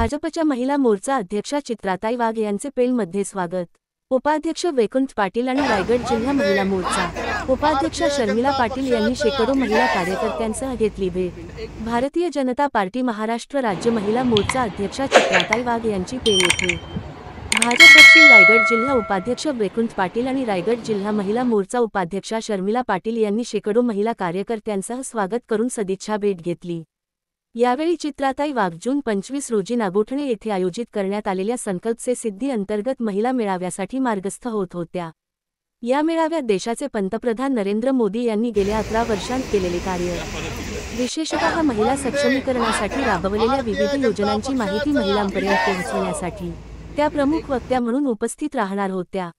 भाजपच्या महिला मोर्चा अध्यक्षा चित्राताई वाघ यांचे पेणमध्ये स्वागत। उपाध्यक्ष वैकुंठ पाटील आणि रायगड जिल्हा महिला मोर्चा उपाध्यक्षा शर्मिला पाटील यांनी शेकडो महिला कार्यकर्त्यांसह घेतली भेट। भारतीय जनता पार्टी महाराष्ट्र राज्य महिला मोर्चा अध्यक्षा चित्राताई वाघ यांची पेण येथे भाजपचे रायगड जिल्हा उपाध्यक्ष वैकुंठ पाटील आणि रायगड जिल्हा महिला मोर्चा उपाध्यक्षा शर्मिला पाटील यांनी शेकडो महिला कार्यकर्त्यांसह स्वागत करून सदिच्छा भेट घेतली। यावेळी चित्राताई वाघ जून 25 रोजी नागोठणे येथे आयोजित करण्यात आलेल्या संकल्प से सिद्धी अंतर्गत महिला मेळाव्यासाठी मार्गस्थ होत होत्या। या मेळाव्यात देशाचे पंतप्रधान नरेंद्र मोदी यांनी गेल्या 11 वर्षांत केलेले कार्य, विशेषतः महिला सक्षमीकरणासाठी राबवलेल्या विविध योजनांची माहिती महिलांपर्यंत पोहोचवण्यासाठी त्या प्रमुख वक्त्या म्हणून उपस्थित राहणार होत्या।